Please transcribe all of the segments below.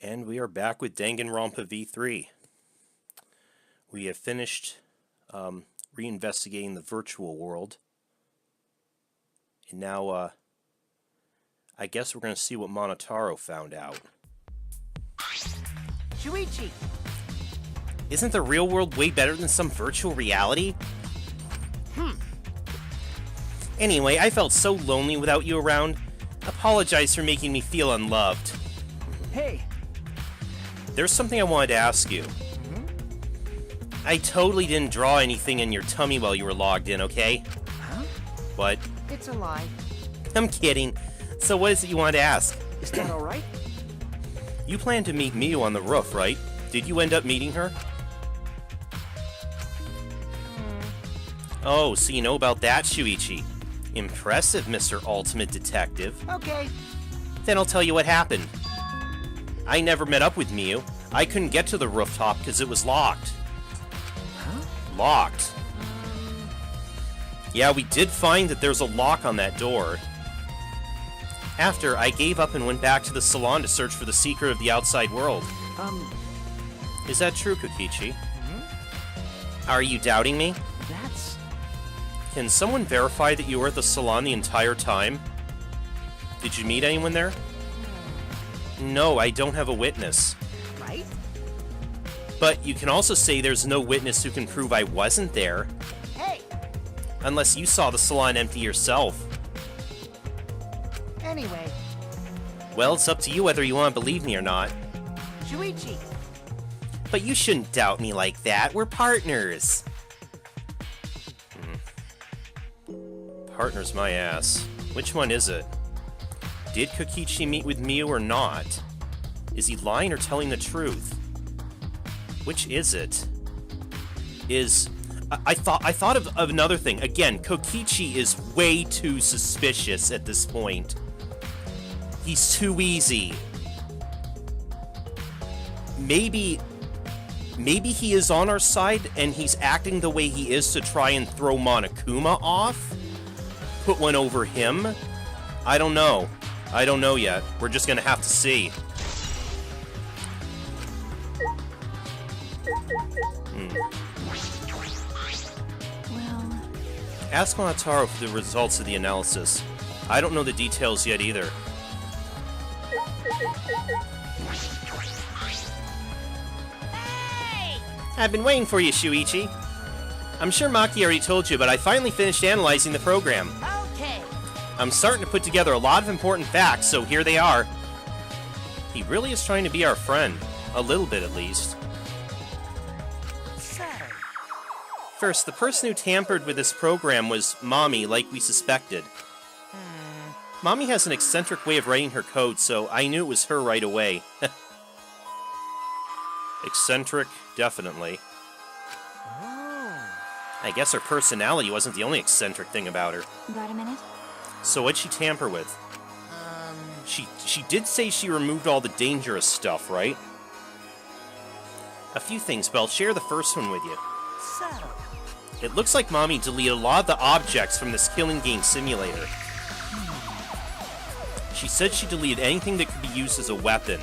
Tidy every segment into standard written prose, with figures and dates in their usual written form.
And we are back with Danganronpa V3. We have finished reinvestigating the virtual world. And now, I guess we're going to see what Monotaro found out. Shuichi! Isn't the real world way better than some virtual reality? Anyway, I felt so lonely without you around. Apologize for making me feel unloved. Hey! There's something I wanted to ask you. I totally didn't draw anything in your tummy while you were logged in, okay? Huh? What? It's a lie. I'm kidding. So what is it you wanted to ask? Is that alright? You planned to meet Miu on the roof, right? Did you end up meeting her? Oh, so you know about that, Shuichi. Impressive, Mr. Ultimate Detective. Okay. Then I'll tell you what happened. I never met up with Miu. I couldn't get to the rooftop because it was locked. Huh? Locked. Yeah, we did find that there's a lock on that door. After, I gave up and went back to the salon to search for the secret of the outside world. Is that true, Kokichi? Are you doubting me? That's... Can someone verify that you were at the salon the entire time? Did you meet anyone there? No, I don't have a witness. right? But you can also say there's no witness who can prove I wasn't there. Hey! Unless you saw the salon empty yourself. Anyway, Well, it's up to you whether you want to believe me or not. Shuichi! But you shouldn't doubt me like that. We're partners. Partners my ass. Which one is it? Did Kokichi meet with Miu or not? Is he lying or telling the truth? Which is it? I thought of another thing. Again, Kokichi is way too suspicious at this point. He's too easy. Maybe he is on our side and he's acting the way he is to try and throw Monokuma off? Put one over him? I don't know. I don't know yet. We're just gonna have to see. Well, Ask Monotaro for the results of the analysis. I don't know the details yet either. hey! I've been waiting for you, Shuichi. I'm sure Maki already told you, but I finally finished analyzing the program. Okay. I'm starting to put together a lot of important facts, so here they are. He really is trying to be our friend. A little bit, at least. So, First, the person who tampered with this program was Mommy, like we suspected. Mommy has an eccentric way of writing her code, so I knew it was her right away. Eccentric, definitely. I guess her personality wasn't the only eccentric thing about her. Got a minute? So what'd she tamper with? She did say she removed all the dangerous stuff, right? A few things, but I'll share the first one with you. so... It looks like Mommy deleted a lot of the objects from this killing game simulator. She said she deleted anything that could be used as a weapon.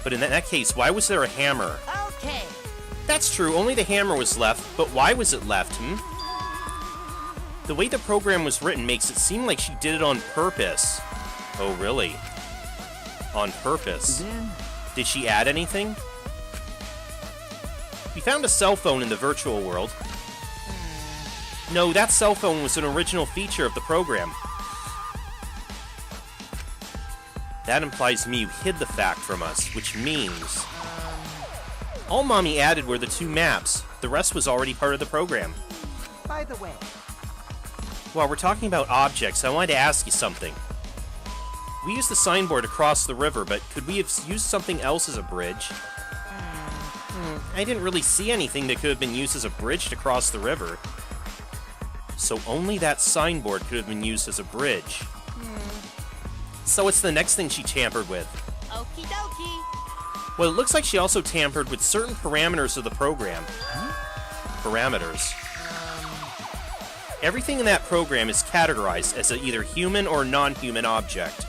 But in that case, why was there a hammer? Okay. That's true, only the hammer was left, but why was it left, The way the program was written makes it seem like she did it on purpose. Oh, really? On purpose? Then... Did she add anything? We found a cell phone in the virtual world. No, that cell phone was an original feature of the program. That implies Miu hid the fact from us, which means... All Mommy added were the 2 maps. The rest was already part of the program. By the way, While we're talking about objects, I wanted to ask you something. We used the signboard to cross the river, but could we have used something else as a bridge? I didn't really see anything that could have been used as a bridge to cross the river. So only that signboard could have been used as a bridge. So what's the next thing she tampered with? Okie dokie. Well, it looks like she also tampered with certain parameters of the program. Parameters. Everything in that program is categorized as an either human or non-human object.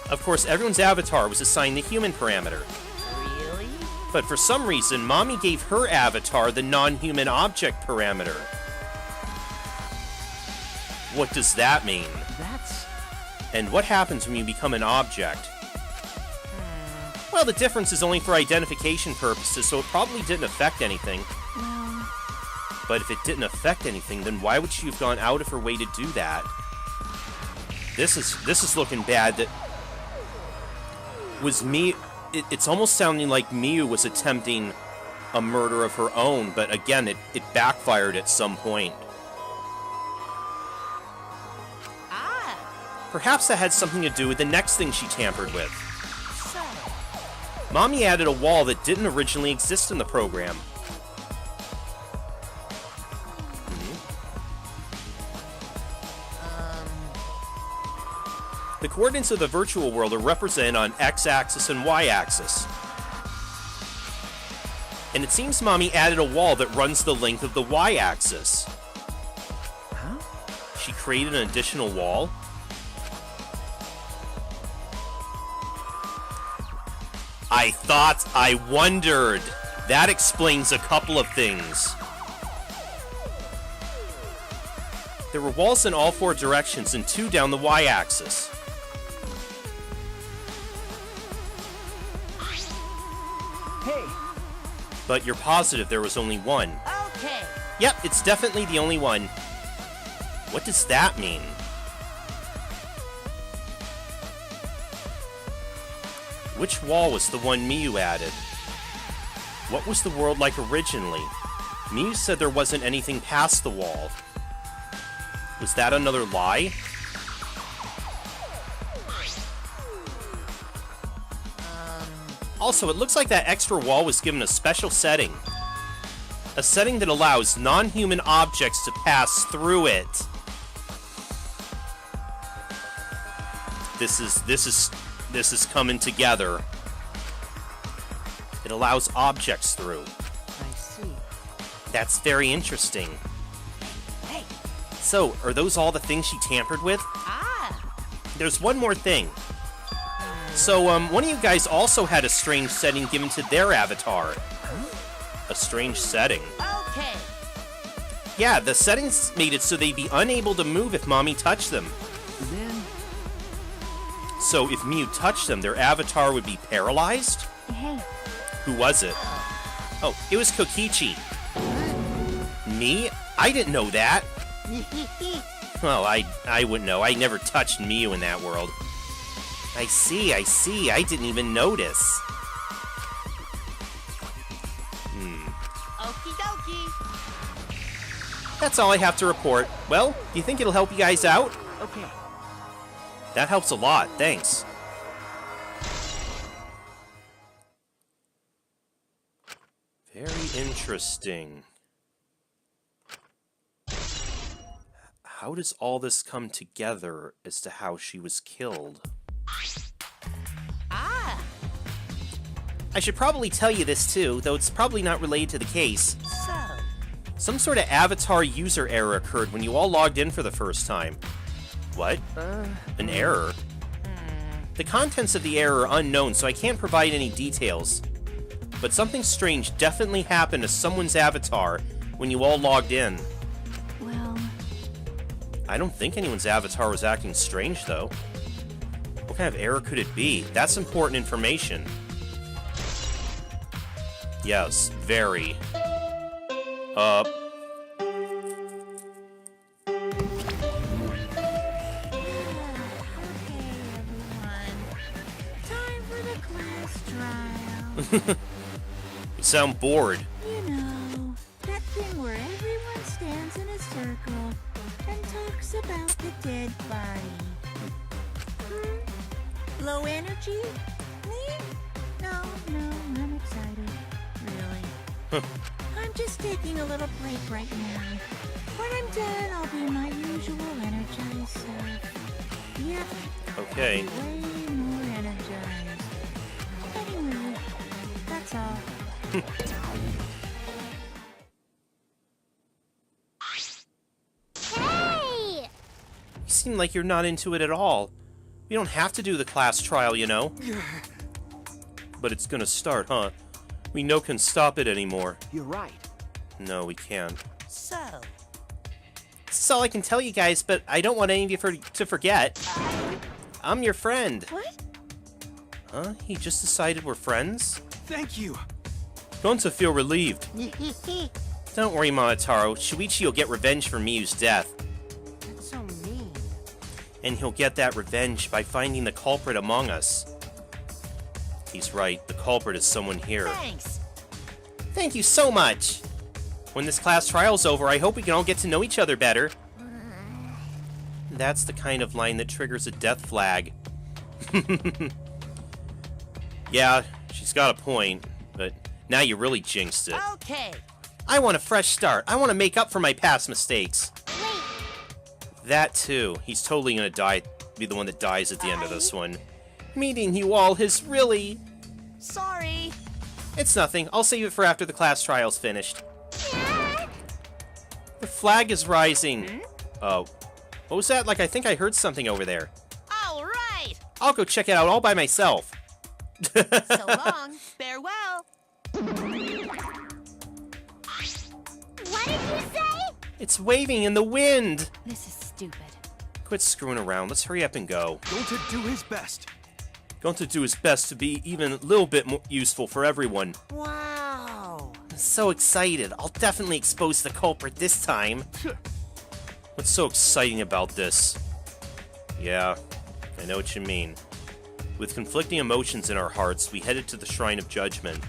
Of course, everyone's avatar was assigned the human parameter. Really? But for some reason, Mommy gave her avatar the non-human object parameter. What does that mean? That's... And what happens when you become an object? Well, the difference is only for identification purposes, so it probably didn't affect anything. Well... But if it didn't affect anything, then why would she have gone out of her way to do that? This is looking bad. That was me. It's almost sounding like Miu was attempting a murder of her own, but again, it backfired at some point. Perhaps that had something to do with the next thing she tampered with. So... Mommy added a wall that didn't originally exist in the program. The coordinates of the virtual world are represented on X-axis and Y-axis. And it seems Mommy added a wall that runs the length of the Y-axis. Huh? She created an additional wall? I wondered. That explains a couple of things. There were walls in all 4 directions and 2 down the Y-axis. Hey! But you're positive there was only one. Okay! Yep, it's definitely the only one. What does that mean? Which wall was the one Miu added? What was the world like originally? Miu said there wasn't anything past the wall. Was that another lie? Also, it looks like that extra wall was given a special setting. A setting that allows non-human objects to pass through it. This is coming together. It allows objects through. I see. That's very interesting. Hey! So, are those all the things she tampered with? There's one more thing. So, one of you guys also had a strange setting given to their avatar. A strange setting. Okay! Yeah, the settings made it so they'd be unable to move if Mommy touched them. Then... So, if Miu touched them, their avatar would be paralyzed? Hey. Who was it? Oh, it was Kokichi. Me? I didn't know that. Well, I wouldn't know. I never touched Miu in that world. I see. I didn't even notice. Okie dokie. That's all I have to report. Well, do you think it'll help you guys out? Okay. That helps a lot, thanks. Very interesting. How does all this come together as to how she was killed? I should probably tell you this too, though it's probably not related to the case. So... Some sort of avatar user error occurred when you all logged in for the first time. What? An error? The contents of the error are unknown, so I can't provide any details. But something strange definitely happened to someone's avatar when you all logged in. Well... I don't think anyone's avatar was acting strange, though. What kind of error could it be? That's important information. Yes, very. Okay, everyone. Time for the class trial. You sound bored. You know, that thing where everyone stands in a circle and talks about the dead body. Low energy? Me? No, I'm excited. Really. I'm just taking a little break right now. When I'm done, I'll be my usual energized self. Yep. Okay. I'll be way more energized. Anyway, that's all. Hey! You seem like you're not into it at all. We don't have to do the class trial, you know. But it's gonna start, huh? We no can stop it anymore. You're right. No, we can't. So, This is all I can tell you guys, but I don't want any of you to forget. I'm your friend. what? Huh? He just decided we're friends? Thank you. Going to feel relieved. Don't worry, Monotaro. Shuichi will get revenge for Miyu's death. That's so mean. And he'll get that revenge by finding the culprit among us. He's right. The culprit is someone here. Thanks. Thank you so much! When this class trial's over, I hope we can all get to know each other better. That's the kind of line that triggers a death flag. Yeah, she's got a point, but now you really jinxed it. Okay. I want a fresh start. I want to make up for my past mistakes. Wait. That too. He's totally gonna be the one that dies at the end of this one. Meeting you all is really... Sorry. It's nothing. I'll save it for after the class trial's finished. The flag is rising. Oh. What was that? Like, I think I heard something over there. All right. I'll go check it out all by myself. So long. Farewell. What did you say? It's waving in the wind. This is stupid. Quit screwing around. Let's hurry up and go. Going to do his best. Going to do his best to be even a little bit more useful for everyone. Wow. I'm so excited. I'll definitely expose the culprit this time. What's so exciting about this? Yeah, I know what you mean. With conflicting emotions in our hearts, we headed to the Shrine of Judgment.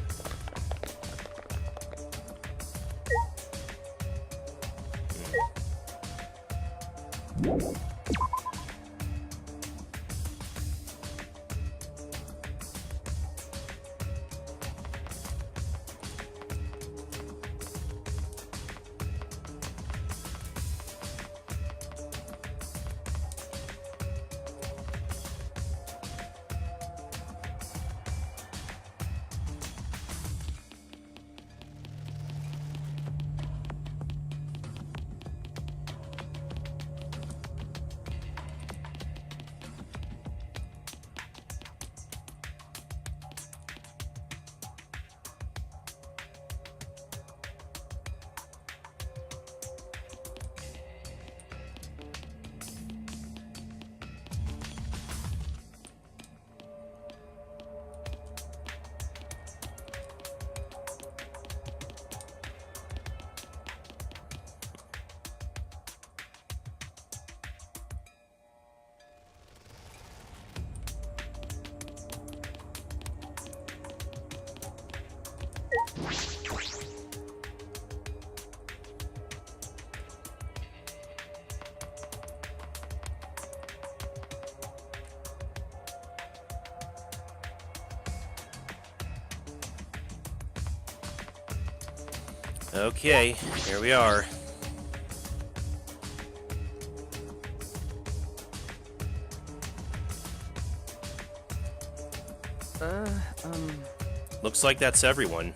Okay, here we are. Looks like that's everyone.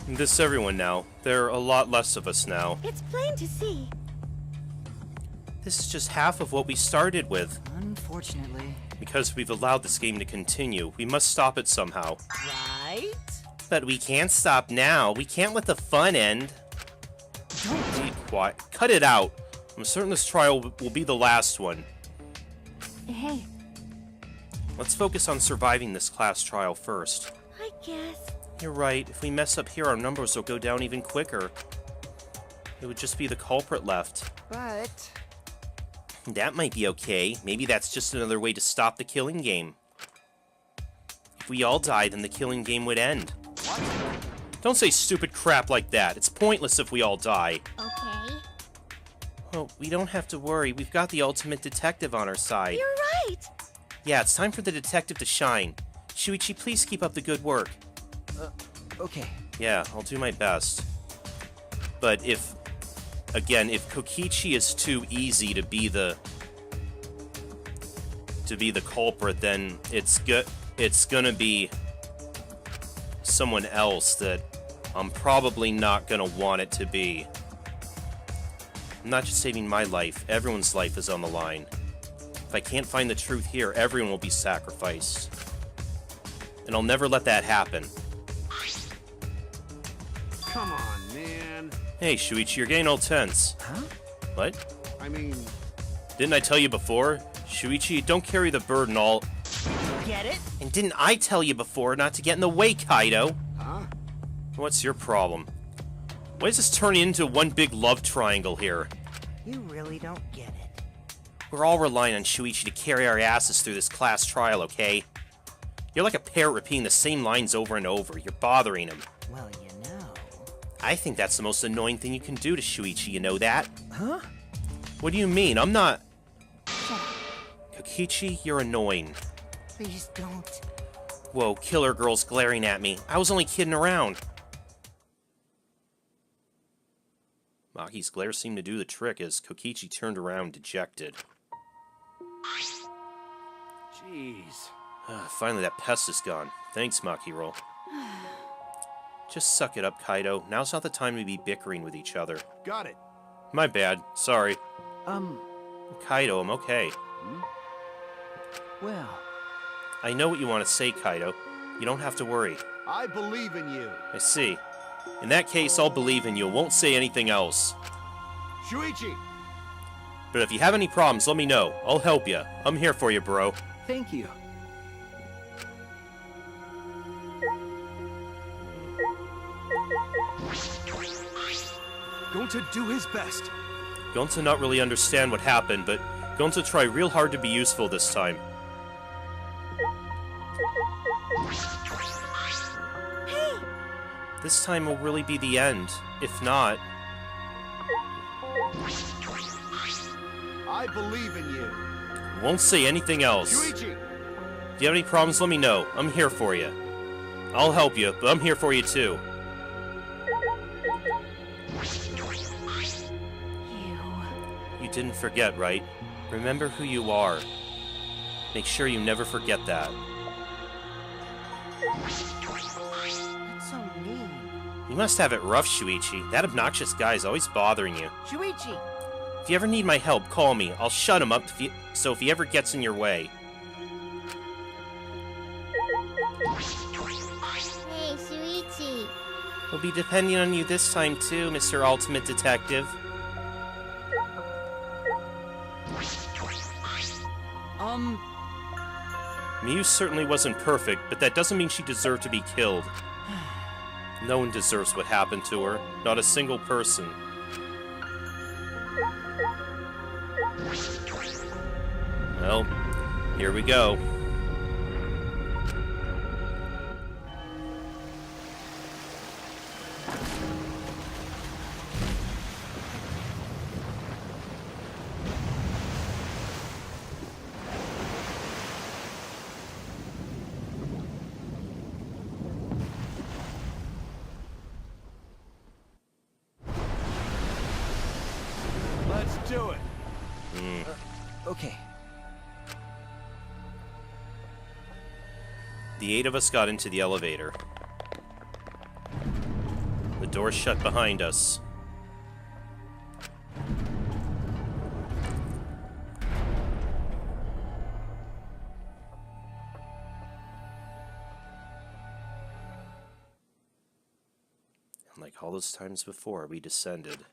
This is everyone now. There are a lot less of us now. It's plain to see. This is just half of what we started with. Unfortunately. Because we've allowed this game to continue, we must stop it somehow. Right? But we can't stop now. We can't let the fun end. Don't be quiet. Cut it out. I'm certain this trial will be the last one. Hey, Let's focus on surviving this class trial first. I guess. You're right. If we mess up here, our numbers will go down even quicker. It would just be the culprit left. But That might be okay. Maybe that's just another way to stop the killing game. If we all die, then the killing game would end. what? Don't say stupid crap like that. It's pointless if we all die. Okay. Well, we don't have to worry. We've got the ultimate detective on our side. You're right. Yeah, it's time for the detective to shine. Shuichi, please keep up the good work. Okay. Yeah, I'll do my best. But if Kokichi is too easy to be the culprit, then it's gonna be someone else that I'm probably not gonna want it to be. I'm not just saving my life, everyone's life is on the line. If I can't find the truth here, everyone will be sacrificed. And I'll never let that happen. Come on, man. Hey, Shuichi, you're getting all tense. Huh? What? I mean, Didn't I tell you before? Shuichi, don't carry the burden all... Get it? And didn't I tell you before not to get in the way, Kaido? huh? What's your problem? Why is this turning into one big love triangle here? You really don't get it. We're all relying on Shuichi to carry our asses through this class trial, okay? You're like a parrot repeating the same lines over and over. You're bothering him. Well, you know. I think that's the most annoying thing you can do to Shuichi, you know that? Huh? What do you mean? I'm not... Shut up. Kokichi, you're annoying. Please don't. Whoa, killer girl's glaring at me. I was only kidding around. Maki's glare seemed to do the trick as Kokichi turned around dejected. Jeez. Finally, that pest is gone. Thanks, Makiro. Just suck it up, Kaido. Now's not the time to be bickering with each other. Got it. My bad. Sorry. Um, Kaido, I'm okay. well, I know what you want to say, Kaido. You don't have to worry. I believe in you. I see. In that case, I'll believe in you. Won't say anything else. Shuichi! But if you have any problems, let me know. I'll help you. I'm here for you, bro. thank you. Going to do his best. Gonta not really understand what happened, but Gonta try real hard to be useful this time. Hey! This time will really be the end. If not... I believe in you. Won't say anything else. Shuichi! If you have any problems, let me know. I'm here for you. I'll help you, but I'm here for you too. You didn't forget, right? Remember who you are. Make sure you never forget that. That's so mean. You must have it rough, Shuichi. That obnoxious guy is always bothering you. Shuichi! If you ever need my help, call me. I'll shut him up so if he ever gets in your way. Hey, Shuichi. We'll be depending on you this time too, Mr. Ultimate Detective. Miu certainly wasn't perfect, but that doesn't mean she deserved to be killed. No one deserves what happened to her. Not a single person. Well, here we go. Let's do it. Okay. The 8 of us got into the elevator. The door shut behind us. And like all those times before, we descended.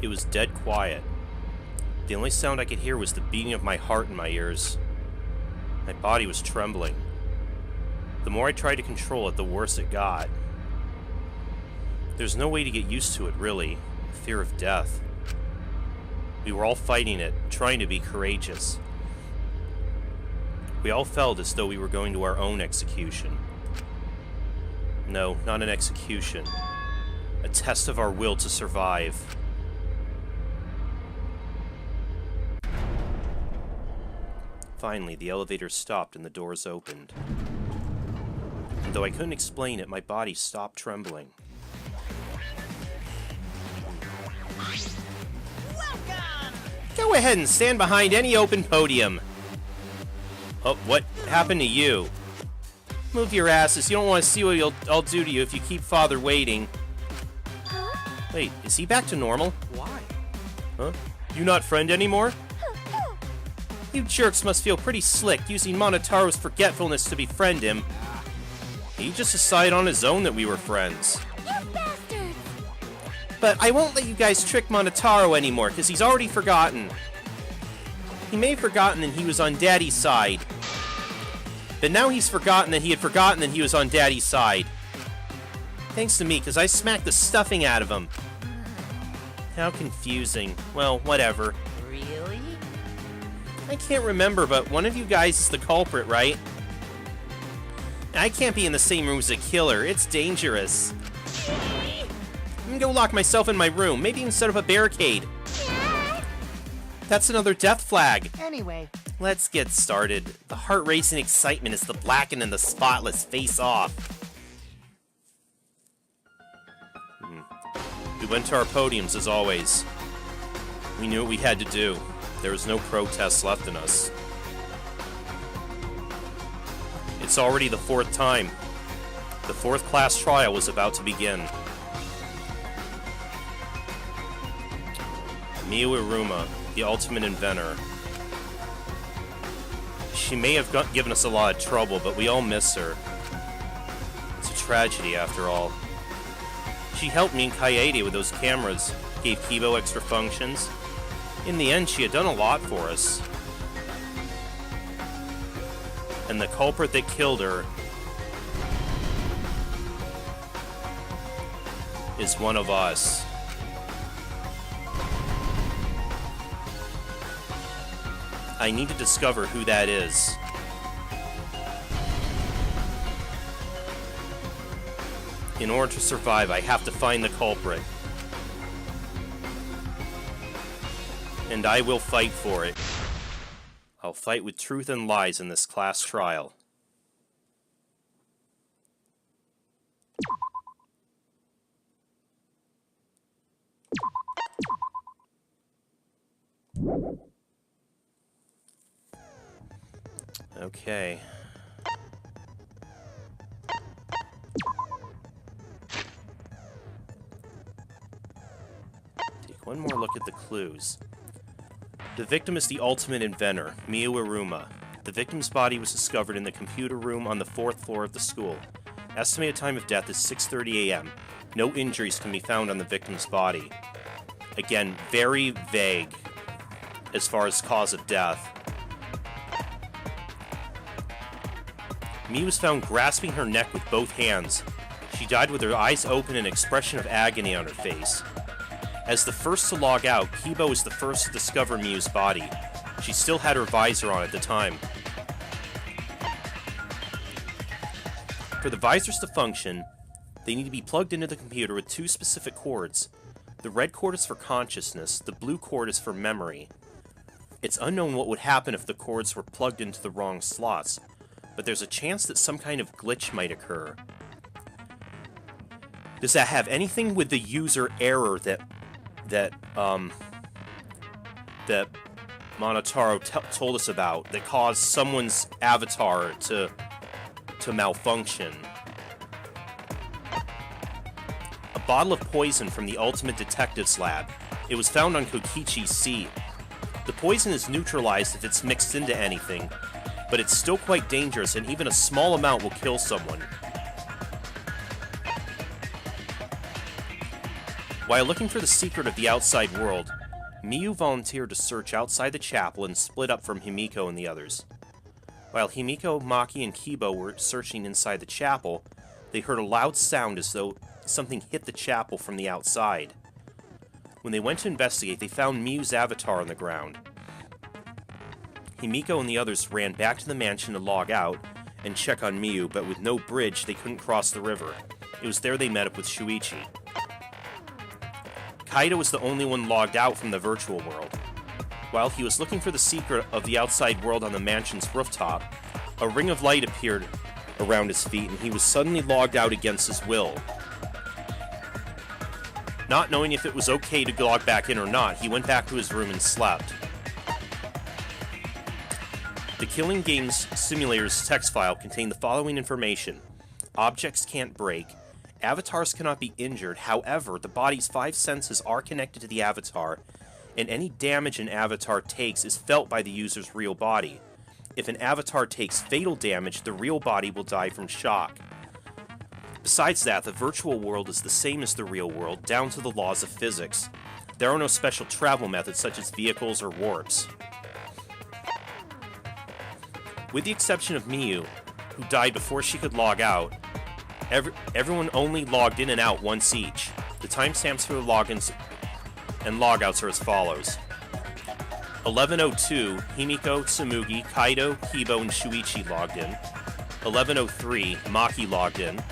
It was dead quiet. The only sound I could hear was the beating of my heart in my ears. My body was trembling. The more I tried to control it, the worse it got. There's no way to get used to it, really. Fear of death. We were all fighting it, trying to be courageous. We all felt as though we were going to our own execution. No, not an execution. A test of our will to survive. Finally, the elevator stopped and the doors opened. And though I couldn't explain it, my body stopped trembling. Welcome! Go ahead and stand behind any open podium. Oh, what happened to you? Move your asses. You don't want to see what I'll do to you if you keep Father waiting. Wait, is he back to normal? Why? Huh? You not friend anymore? You jerks must feel pretty slick using Monotaro's forgetfulness to befriend him. He just decided on his own that we were friends. You bastards! But I won't let you guys trick Monotaro anymore, because he's already forgotten. He may have forgotten that he was on Daddy's side. But now he's forgotten that he had forgotten that he was on Daddy's side. Thanks to me, because I smacked the stuffing out of him. How confusing. Well, whatever. Really? I can't remember, but one of you guys is the culprit, right? I can't be in the same room as a killer. It's dangerous. I'm gonna go lock myself in my room. Maybe even set up a barricade. That's another death flag. Anyway. Let's get started. The heart-racing excitement is the blackened and the spotless face-off. We went to our podiums as always. We knew what we had to do. There was no protest left in us. It's already the 4th time. The 4th class trial was about to begin. Miyu Iruma, the ultimate inventor. She may have given us a lot of trouble, but we all miss her. It's a tragedy, after all. She helped me and Kaede with those cameras, gave Kibo extra functions. In the end, she had done a lot for us. And the culprit that killed her is one of us. I need to discover who that is. In order to survive, I have to find the culprit. And I will fight for it. I'll fight with truth and lies in this class trial. Okay. Take one more look at the clues. The victim is the ultimate inventor, Miyu Iruma. The victim's body was discovered in the computer room on the 4th floor of the school. Estimated time of death is 6:30 a.m. No injuries can be found on the victim's body. Again, very vague as far as cause of death. Miyu was found grasping her neck with both hands. She died with her eyes open and an expression of agony on her face. As the first to log out, Kibo was the first to discover Miyu's body. She still had her visor on at the time. For the visors to function, they need to be plugged into the computer with 2 specific cords. The red cord is for consciousness, the blue cord is for memory. It's unknown what would happen if the cords were plugged into the wrong slots, but there's a chance that some kind of glitch might occur. Does that have anything with the user error that Monotaro told us about that caused someone's avatar to malfunction? A bottle of poison from the Ultimate Detectives Lab. It was found on Kokichi's seat. The poison is neutralized if it's mixed into anything, but it's still quite dangerous, and even a small amount will kill someone. While looking for the secret of the outside world, Miyu volunteered to search outside the chapel and split up from Himiko and the others. While Himiko, Maki, and Kibo were searching inside the chapel, they heard a loud sound as though something hit the chapel from the outside. When they went to investigate, they found Miyu's avatar on the ground. Himiko and the others ran back to the mansion to log out and check on Miyu, but with no bridge, they couldn't cross the river. It was there they met up with Shuichi. Kaido was the only one logged out from the virtual world. While he was looking for the secret of the outside world on the mansion's rooftop, a ring of light appeared around his feet, and he was suddenly logged out against his will. Not knowing if it was okay to log back in or not, he went back to his room and slept. The Killing Games Simulator's text file contained the following information. Objects can't break. Avatars cannot be injured. However, the body's 5 senses are connected to the avatar, and any damage an avatar takes is felt by the user's real body. If an avatar takes fatal damage, the real body will die from shock. Besides that, the virtual world is the same as the real world, down to the laws of physics. There are no special travel methods such as vehicles or warps. With the exception of Miyu, who died before she could log out, everyone only logged in and out once each. The timestamps for the logins and logouts are as follows. 11:02, Himiko, Tsumugi, Kaido, Kibo, and Shuichi logged in. 11:03, Maki logged in.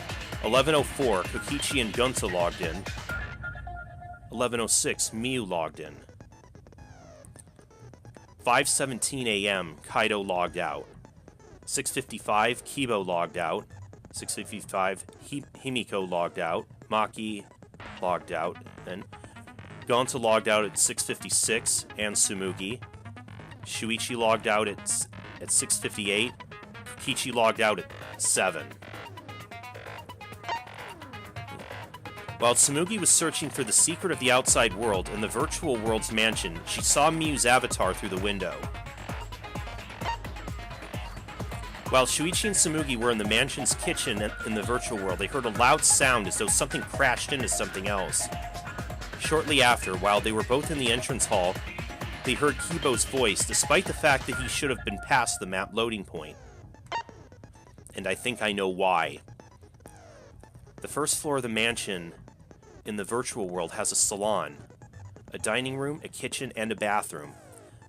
11:04, Kokichi and Gunta logged in. 11:06, Miyu logged in. 5:17 a.m., Kaido logged out. 6:55, Kibo logged out. 6:55, Himiko logged out. Maki logged out. Then Gonta logged out at 6:56, and Tsumugi. Shuichi logged out at 6:58. Kokichi logged out at 7. While Tsumugi was searching for the secret of the outside world in the virtual world's mansion, she saw Miyu's avatar through the window. While Shuichi and Tsumugi were in the mansion's kitchen in the virtual world, they heard a loud sound as though something crashed into something else. Shortly after, while they were both in the entrance hall, they heard Kibo's voice, despite the fact that he should have been past the map loading point. And I think I know why. The first floor of the mansion in the virtual world has a salon, a dining room, a kitchen, and a bathroom.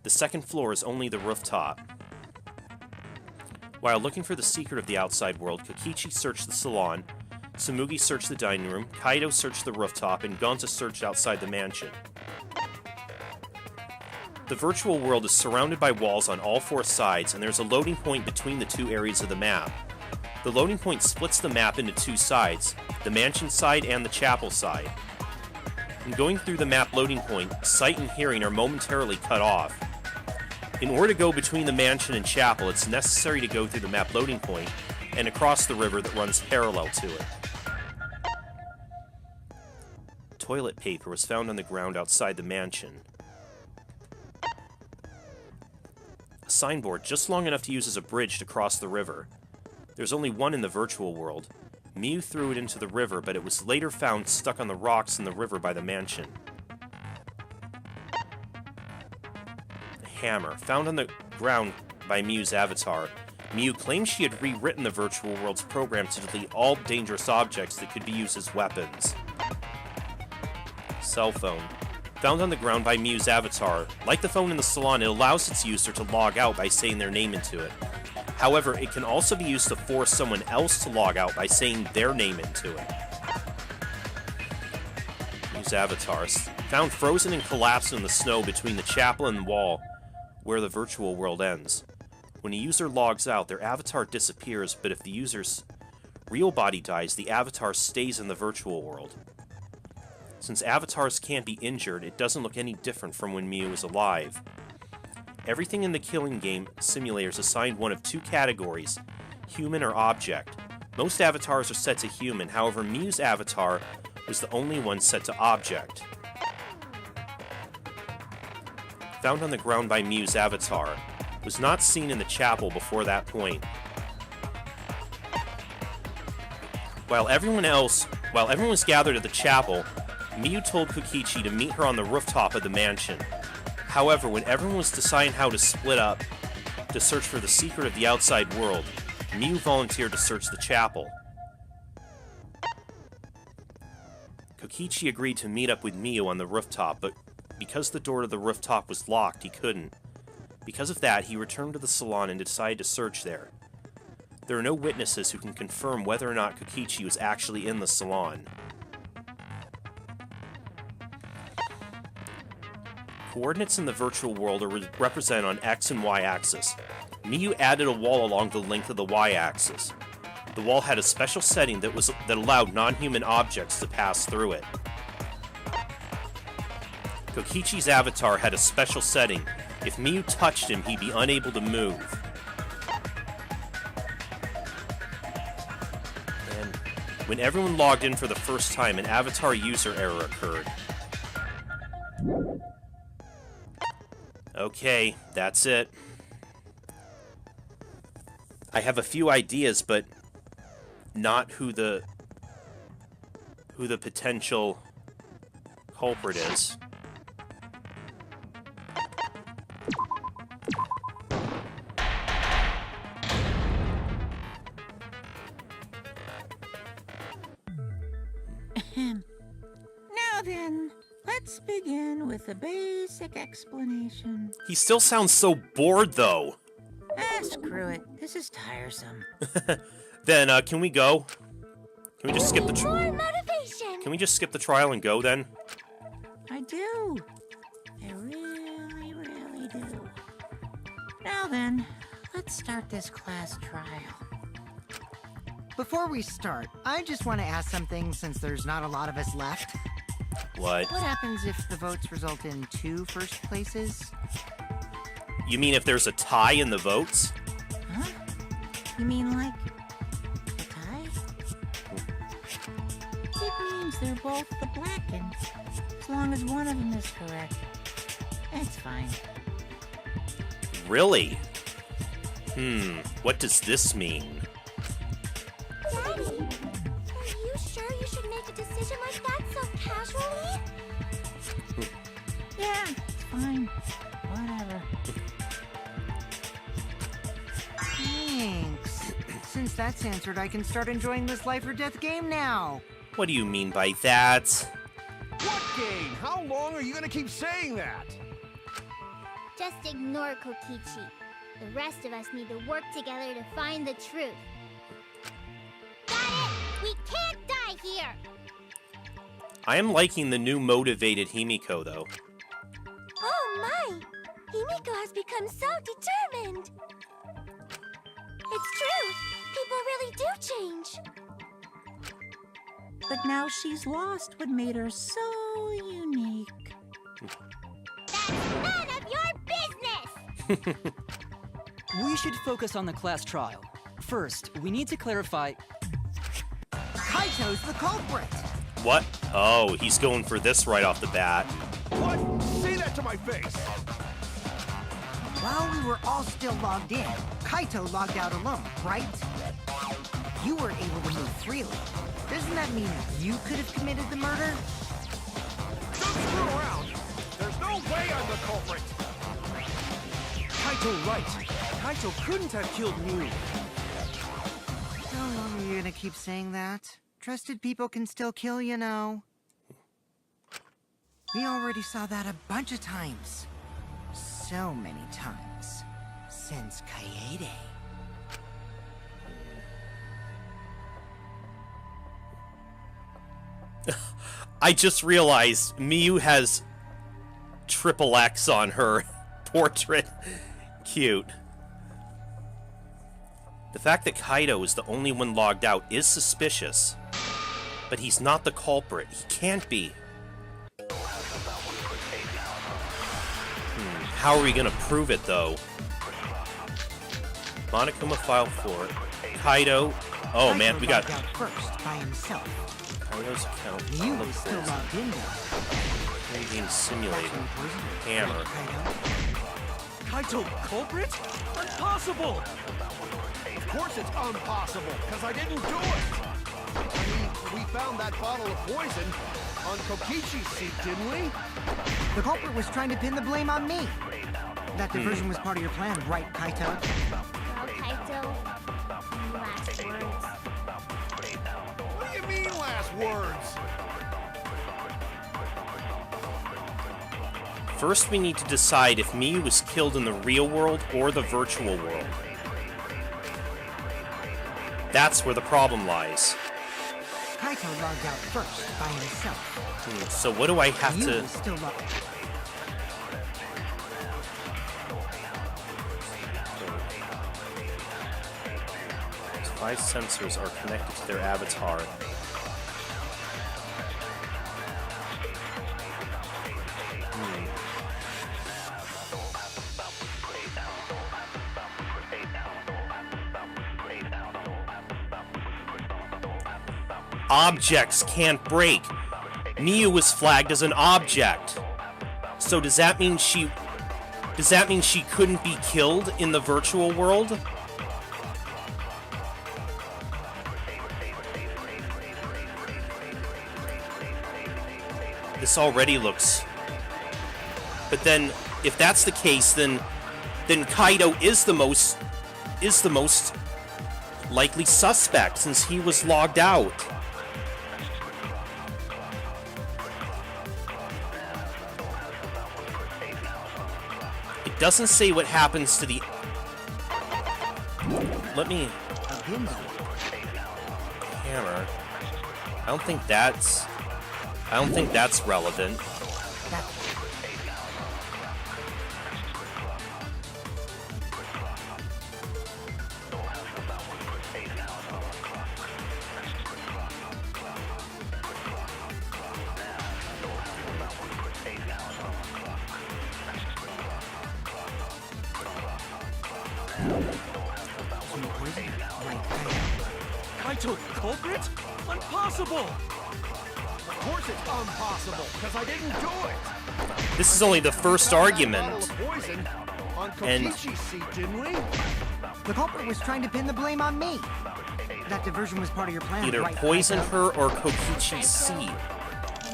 The second floor is only the rooftop. While looking for the secret of the outside world, Kokichi searched the salon, Tsumugi searched the dining room, Kaido searched the rooftop, and Gonta searched outside the mansion. The virtual world is surrounded by walls on all 4 sides, and there's a loading point between the 2 areas of the map. The loading point splits the map into 2 sides, the mansion side and the chapel side. In going through the map loading point, sight and hearing are momentarily cut off. In order to go between the mansion and chapel, it's necessary to go through the map loading point and across the river that runs parallel to it. Toilet paper was found on the ground outside the mansion. A signboard just long enough to use as a bridge to cross the river. There's only one in the virtual world. Miyu threw it into the river, but it was later found stuck on the rocks in the river by the mansion. Hammer, found on the ground by Miyu's avatar. Miyu claims she had rewritten the virtual world's program to delete all dangerous objects that could be used as weapons. Cell phone, found on the ground by Miyu's avatar. Like the phone in the salon, it allows its user to log out by saying their name into it. However, it can also be used to force someone else to log out by saying their name into it. Miyu's avatars, found frozen and collapsed in the snow between the chapel and the wall, where the virtual world ends. When a user logs out, their avatar disappears, but if the user's real body dies, the avatar stays in the virtual world. Since avatars can't be injured, it doesn't look any different from when Miyu was alive. Everything in the Killing Game Simulator is assigned one of 2 categories, human or object. Most avatars are set to human, however Miyu's avatar was the only one set to object. Found on the ground by Miyu's avatar, was not seen in the chapel before that point. While everyone was gathered at the chapel, Miyu told Kokichi to meet her on the rooftop of the mansion. However, when everyone was deciding how to split up to search for the secret of the outside world, Miyu volunteered to search the chapel. Kokichi agreed to meet up with Miyu on the rooftop, but because the door to the rooftop was locked, he couldn't. Because of that, he returned to the salon and decided to search there. There are no witnesses who can confirm whether or not Kokichi was actually in the salon. Coordinates in the virtual world are represented on X and Y axis. Miyu added a wall along the length of the Y axis. The wall had a special setting that allowed non-human objects to pass through it. Kokichi's avatar had a special setting. If Miyu touched him, he'd be unable to move. When everyone logged in for the first time, an avatar user error occurred. Okay, that's it. I have a few ideas, but not who the potential culprit is. Now then, let's begin with a basic explanation. He still sounds so bored, though. Screw it. This is tiresome. Then, can we go? Can we just skip the More motivation. Can we just skip the trial and go, then? I do. I really, really do. Now then, let's start this class trial. Before we start, I just want to ask something since there's not a lot of us left. What? What happens if the votes result in 2 first places? You mean if there's a tie in the votes? Huh? You mean like a tie? It means they're both the Blackens. As long as one of them is correct. That's fine. Really? What does this mean? Daddy, are you sure you should make a decision like that so casually? Yeah, it's fine. Whatever. Thanks. Since that's answered, I can start enjoying this life or death game now. What do you mean by that? What game? How long are you gonna keep saying that? Just ignore Kokichi. The rest of us need to work together to find the truth. Got it! We can't die here! I am liking the new motivated Himiko, though. Oh my! Himiko has become so determined! It's true! People really do change! But now she's lost what made her so unique. That's none of your business! We should focus on the class trial. First, we need to clarify... Kaito's the culprit! What? Oh, he's going for this right off the bat. What? Say that to my face! While we were all still logged in, Kaito logged out alone, right? You were able to move freely. Doesn't that mean you could have committed the murder? Don't screw around! There's no way I'm the culprit! Kaito right. Kaito couldn't have killed Miu. How long are you gonna keep saying that? Trusted people can still kill, you know. We already saw that a bunch of times. So many times. Since Kaede. I just realized Miu has triple X on her portrait. Cute. The fact that Kaido is the only one logged out is suspicious. But he's not the culprit. He can't be. How are we gonna prove it, though? Monokuma file 4. Kaido. Oh man, we got Kaito logged out first by himself. Kaido's account. You were still logged in though. Game simulator. Hammer. Kaito culprit? Impossible! Of course it's impossible, because I didn't do it! I mean, we found that bottle of poison on Kokichi's seat, didn't we? The culprit was trying to pin the blame on me. That diversion was part of your plan, right, Kaito? Well, Kaito, last words. What do you mean, last words? First, we need to decide if Miu was killed in the real world or the virtual world. That's where the problem lies. Kaito logged out first by himself. So what do I have You to... were still logged. 5 sensors are connected to their avatar. objects can't break. Miu was flagged as an object. So does that mean she couldn't be killed in the virtual world? This already looks... But then, if that's the case, then Kaido is the most likely suspect since he was logged out. It doesn't say what happens to the... Let me... Hammer. I don't think that's relevant. Kaito culprit? Impossible! Of course it's impossible, because I didn't do it! This is only the first argument. Poison on And- Kokishi's seat, didn't we? The culprit was trying to pin the blame on me. That diversion was part of your plan, Either right? poison Kaito? her or Kokichi's seed. Any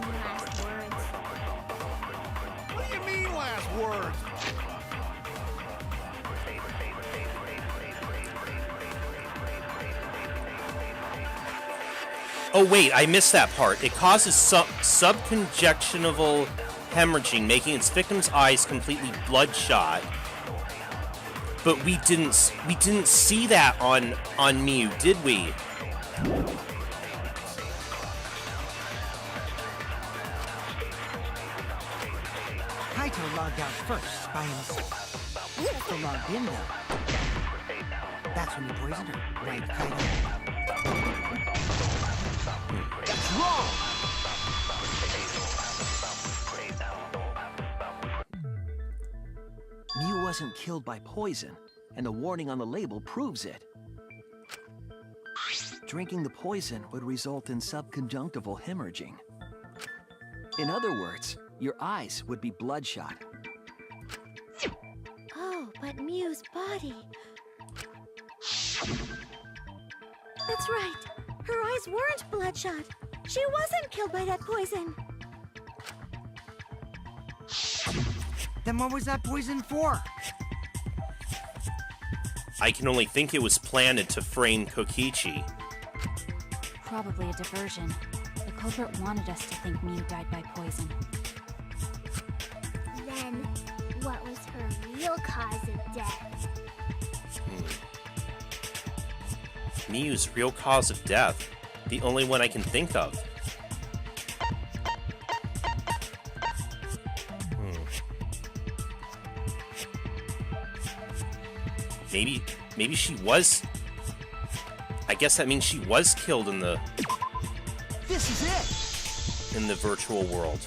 last words? What do you mean last words? Oh wait, I missed that part. It causes subconjunctival hemorrhaging, making its victim's eyes completely bloodshot. But we didn't see that on Miu, did we? Kaito logged out first by himself. He also logged in though. That's when you poisoned her, right, Kaito? That's wrong! Miu wasn't killed by poison, and the warning on the label proves it. Drinking the poison would result in subconjunctival hemorrhaging. In other words, your eyes would be bloodshot. Oh, but Miu's body. That's right. Her eyes weren't bloodshot. She wasn't killed by that poison. Then what was that poison for? I can only think it was planted to frame Kokichi. Probably a diversion. The culprit wanted us to think Miu died by poison. Then, what was her real cause of death? Miu's real cause of death. The only one I can think of. Maybe she was... I guess that means she was killed in the... This is it! in the virtual world.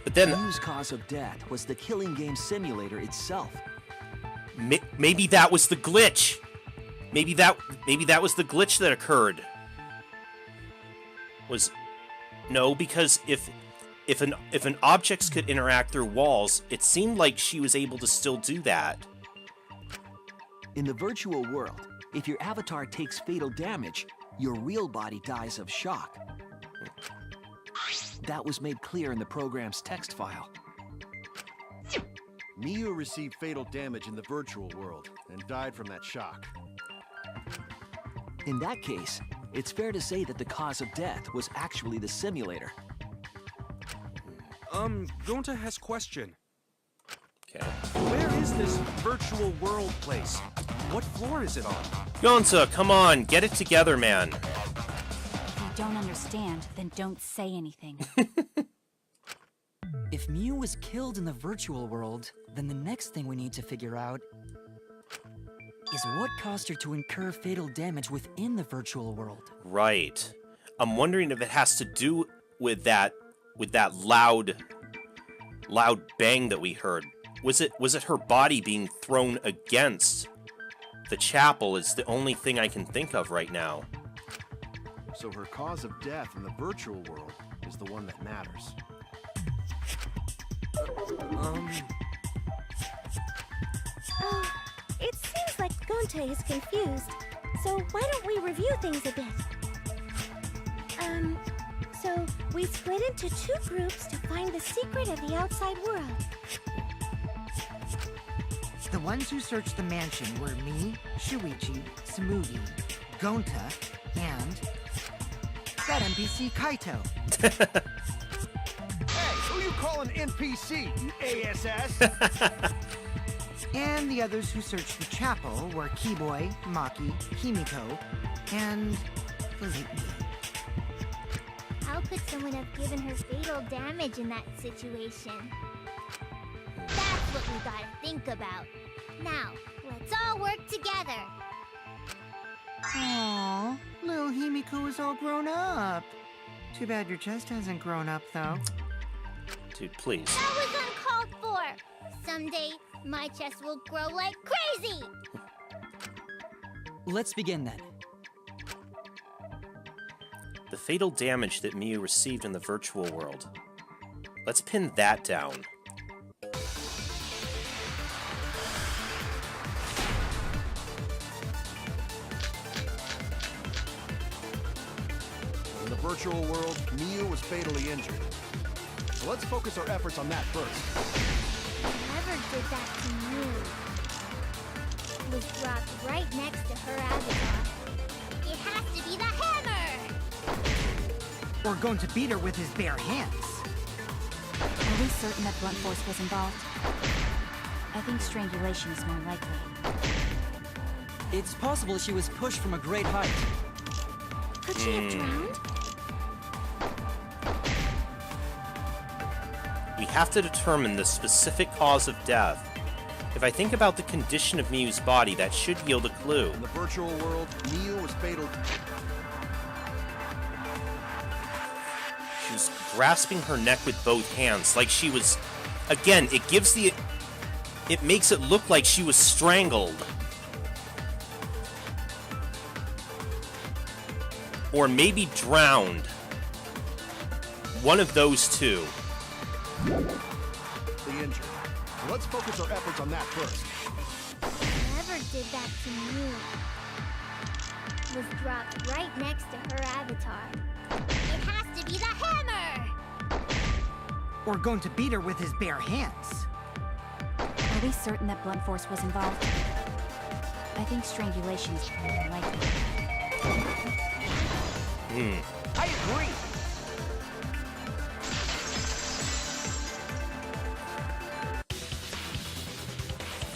But then... Miu's cause of death was the killing game simulator itself. Maybe that was the glitch. Maybe that was the glitch that occurred. No, because if an objects could interact through walls, it seemed like she was able to still do that. In the virtual world, if your avatar takes fatal damage, your real body dies of shock. That was made clear in the program's text file. Miu received fatal damage in the virtual world and died from that shock. In that case, it's fair to say that the cause of death was actually the simulator. Gonta has question. Okay. Where is this virtual world place? What floor is it on? Gonza, come on, get it together, man. If you don't understand, then don't say anything. If Miu was killed in the virtual world, then the next thing we need to figure out is what caused her to incur fatal damage within the virtual world. Right. I'm wondering if it has to do with that loud bang that we heard. Was it her body being thrown against the chapel is the only thing I can think of right now. So her cause of death in the virtual world is the one that matters. Oh, it seems like Gonte is confused. So why don't we review things a bit? So we split into 2 groups to find the secret of the outside world. The ones who searched the mansion were me, Shuichi, Tsumugi, Gonta, and that NPC Kaito. Hey, who you calling NPC, you ASS? And the others who searched the chapel were Keyboy, Maki, Himiko, and was it me? How could someone have given her fatal damage in that situation? That's what we gotta think about. Now, let's all work together. Aww, little Himiko is all grown up. Too bad your chest hasn't grown up, though. Dude, please. That was uncalled for. Someday, my chest will grow like crazy. Let's begin then. The fatal damage that Miu received in the virtual world. Let's pin that down. In the virtual world, Miu was fatally injured. So let's focus our efforts on that first. Whoever did that to you was dropped right next to her avatar. It has to be the hammer! Or going to beat her with his bare hands. Are we certain that blunt force was involved? I think strangulation is more likely. It's possible she was pushed from a great height. Could she have drowned? We have to determine the specific cause of death. If I think about the condition of Miu's body, that should yield a clue. In the virtual world, Miu was fatal. She was grasping her neck with both hands, like she was... Again, it gives the... It makes it look like she was strangled. Or maybe drowned. One of those two. The injury. So let's focus our efforts on that first. Whoever did that to me was dropped right next to her avatar. It has to be the hammer! Or going to beat her with his bare hands. Are we certain that blunt force was involved? I think strangulation is more likely. I agree.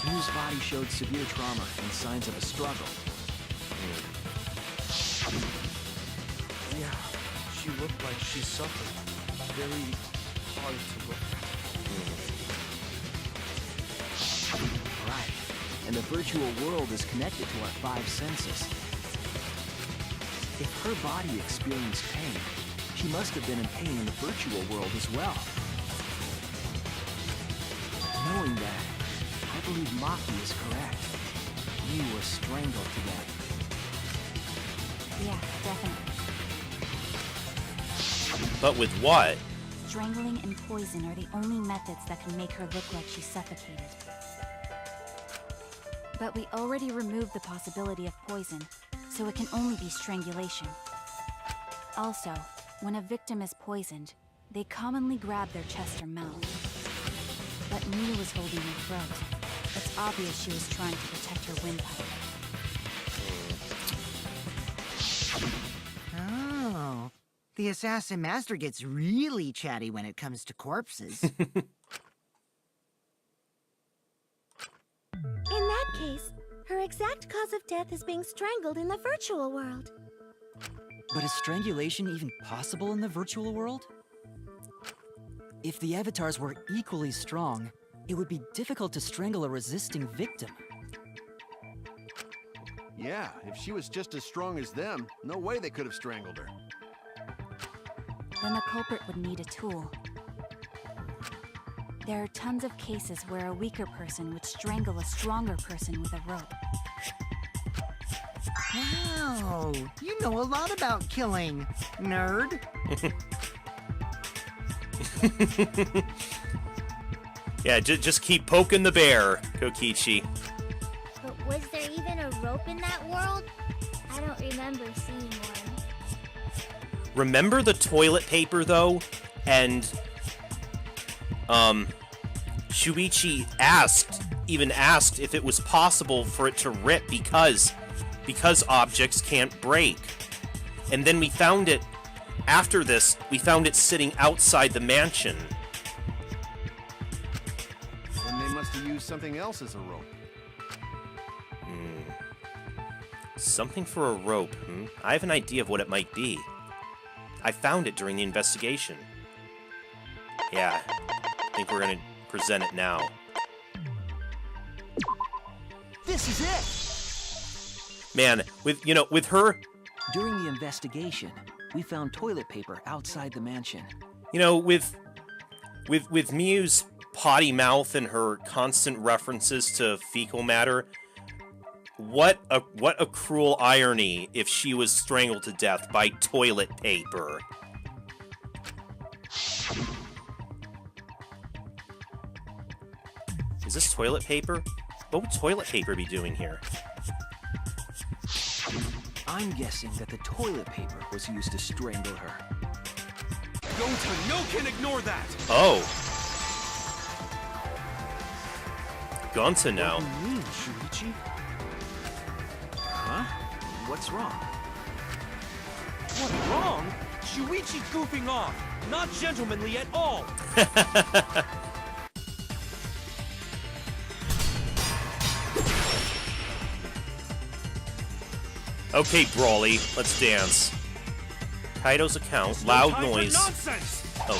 Miu's body showed severe trauma and signs of a struggle. Yeah, she looked like she suffered. Very hard to look at. Right. And the virtual world is connected to our 5 senses. If her body experienced pain, she must have been in pain in the virtual world as well. Knowing that, I believe Maki is correct. Miu was strangled to death. Yeah, definitely. But with what? Strangling and poison are the only methods that can make her look like she's suffocated. But we already removed the possibility of poison, so it can only be strangulation. Also, when a victim is poisoned, they commonly grab their chest or mouth. But Miu was holding her throat. It's obvious she was trying to protect her windpipe. Oh. The assassin master gets really chatty when it comes to corpses. In that case, her exact cause of death is being strangled in the virtual world. But is strangulation even possible in the virtual world? If the avatars were equally strong, it would be difficult to strangle a resisting victim. Yeah, if she was just as strong as them, no way they could have strangled her. Then the culprit would need a tool. There are tons of cases where a weaker person would strangle a stronger person with a rope. Wow, you know a lot about killing, nerd. Yeah, just keep poking the bear, Kokichi. But was there even a rope in that world? I don't remember seeing one. Remember the toilet paper, though? And, Shuichi even asked if it was possible for it to rip because objects can't break. And then we found it, after this, we found it sitting outside the mansion. Then they must have used something else as a rope. Something for a rope, I have an idea of what it might be. I found it during the investigation. Yeah, I think we're gonna present it now. This is it! Man, with her, During the investigation, we found toilet paper outside the mansion. with Miyu's potty mouth and her constant references to fecal matter, what a cruel irony if she was strangled to death by toilet paper. Is this toilet paper? What would toilet paper be doing here? I'm guessing that the toilet paper was used to strangle her. Gonta, no can ignore that! Oh. Gonta now. What do you mean, Shuichi? Huh? What's wrong? What's wrong? Shuichi's goofing off! Not gentlemanly at all! Okay, Brawly, let's dance. Kaido's account, There's loud no time noise. For nonsense! Oh,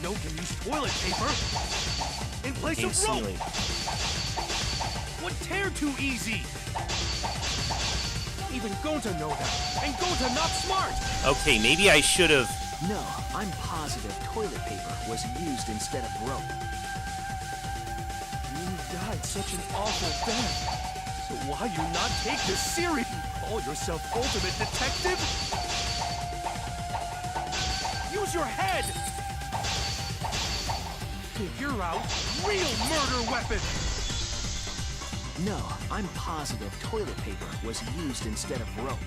No can use toilet paper in place game of rope. ceiling. What tear too easy? Even Gonta know that, and Gonta not smart. Okay, maybe I should have. No, I'm positive toilet paper was used instead of rope. You died such an awful death. So why you not take this serious? You call yourself ultimate detective? Use your head! Figure out real murder weapon! No, I'm positive toilet paper was used instead of rope.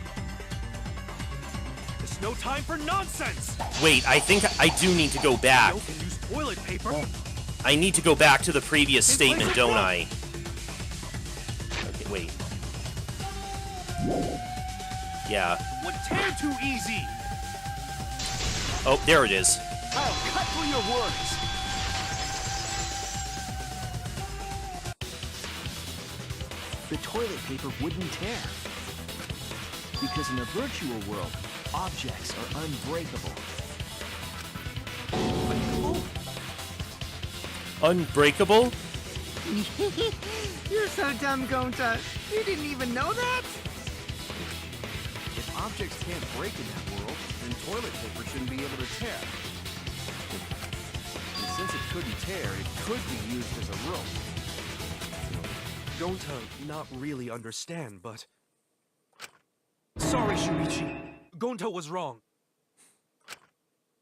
There's no time for nonsense! Wait, I think I do need to go back. No can use toilet paper. I need to go back to the previous In place statement, of don't rope. I? Okay, wait. Yeah. What tear too easy? Oh, there it is. I'll cut through your words. The toilet paper wouldn't tear. Because in a virtual world, objects are unbreakable. Unbreakable? You're so dumb, Gonta. You didn't even know that? If objects can't break in that world, then toilet paper shouldn't be able to tear. And since it couldn't tear, it could be used as a rope. Gonta not really understand, but... Sorry, Shuichi. Gonta was wrong.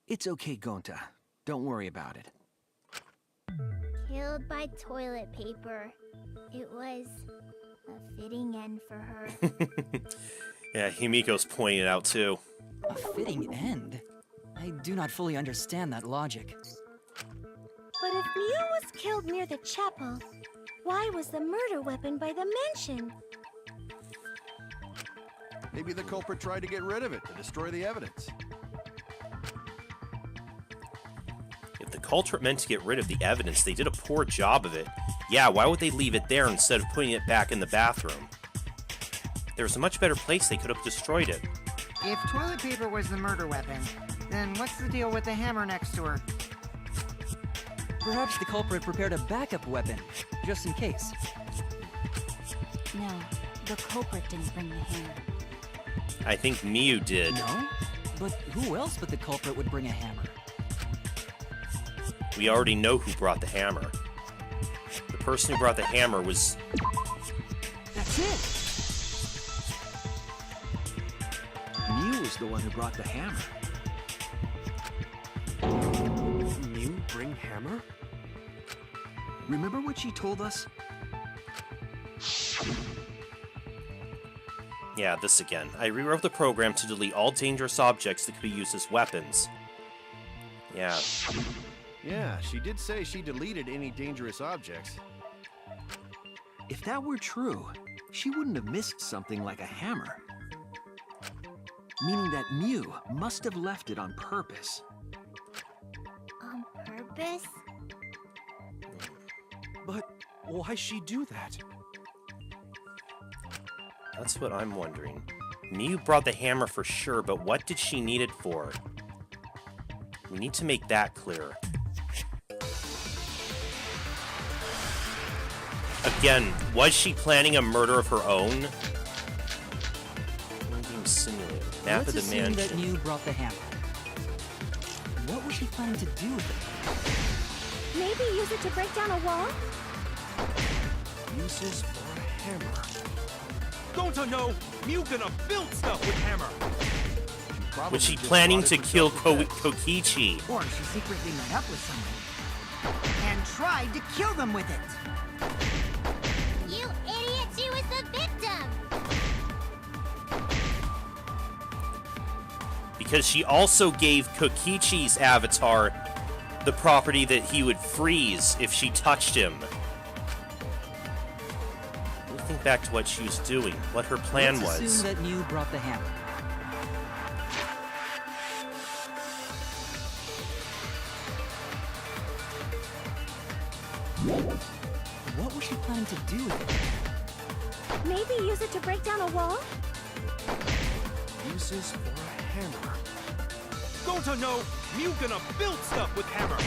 It's okay, Gonta. Don't worry about it. Killed by toilet paper. It was a fitting end for her. Yeah, Himiko's pointing it out too. A fitting end? I do not fully understand that logic. But if Miu was killed near the chapel, why was the murder weapon by the mansion? Maybe the culprit tried to get rid of it to destroy the evidence. If the culprit meant to get rid of the evidence, they did a poor job of it. Yeah, why would they leave it there instead of putting it back in the bathroom? There was a much better place they could have destroyed it. If toilet paper was the murder weapon, then what's the deal with the hammer next to her? Perhaps the culprit prepared a backup weapon, just in case. No, the culprit didn't bring the hammer. I think Miu did. No? But who else but the culprit would bring a hammer? We already know who brought the hammer. The person who brought the hammer was... That's it! the one who brought the hammer. Mew bring hammer? Remember what she told us? Yeah, this again. I rewrote the program to delete all dangerous objects that could be used as weapons. Yeah. Yeah, she did say she deleted any dangerous objects. If that were true, she wouldn't have missed something like a hammer. Meaning that Mew must have left it on purpose. On purpose? But why she do that? That's what I'm wondering. Mew brought the hammer for sure, but what did she need it for? We need to make that clear. Again, was she planning a murder of her own? Being simulated. Map of Let's the assume mansion. that Mew brought the hammer. What was she planning to do with it? Maybe use it to break down a wall? Uses for a hammer. Don't I know? Mew gonna build stuff with hammer. Probably Was she just planning brought to it for kill self-defense. Kokichi? Or she secretly met up with someone and tried to kill them with it. You idiot, she was the victim! Because she also gave Kokichi's avatar the property that he would freeze if she touched him. Let me think back to what she was doing, what her plan Let's was. assume that Mew brought the hammer. What was she planning to do with it? Maybe use it to break down a wall? Uses for a hammer. Don't I know? Mew gonna build stuff with hammer.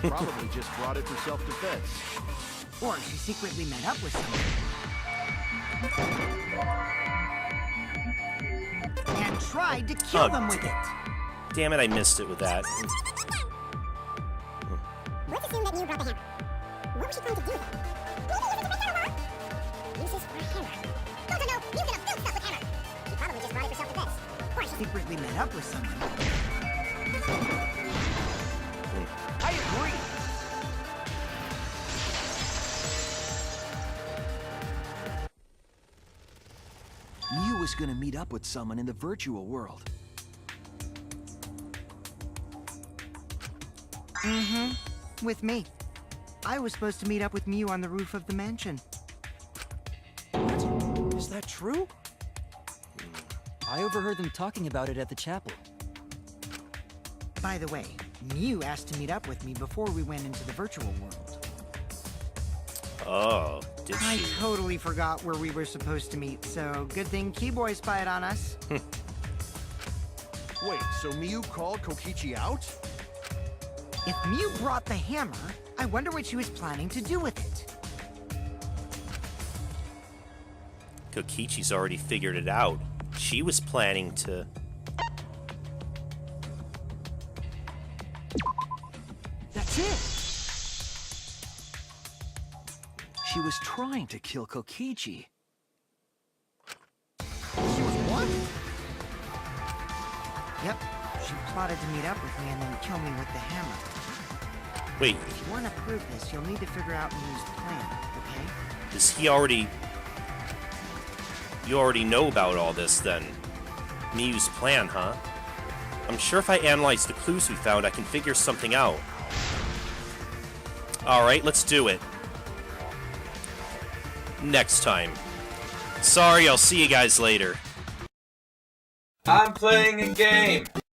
Probably just brought it for self-defense. Or she secretly met up with someone and tried to kill Oh, them with it. Damn it, I missed it with that. Let's assume that Mew brought the hammer. What was she planning to do with it? Maybe use it to break down a wall? Uses for a hammer. Don't I know? Mew gonna build stuff with hammer. She probably just brought it for self-defense. Or she Secretly met up with someone. I agree. Mew was gonna meet up with someone in the virtual world. With me. I was supposed to meet up with Mew on the roof of the mansion. Is that true? I overheard them talking about it at the chapel. By the way, Mew asked to meet up with me before we went into the virtual world. Oh, did I she? totally forgot where we were supposed to meet, so good thing Keyboy spied on us. Wait, so Mew called Kokichi out? If Mew brought the hammer, I wonder what she was planning to do with it. Kokichi's already figured it out. She was planning to... That's it! She was trying to kill Kokichi. She was what? Yep, she plotted to meet up with me and then kill me with the hammer. Wait, If you want to prove this, you'll need to figure out Mew's plan, okay? does he already... You already know about all this, then? Mew's plan, huh? I'm sure if I analyze the clues we found, I can figure something out. Alright, let's do it. Next time. Sorry, I'll see you guys later. I'm playing a game.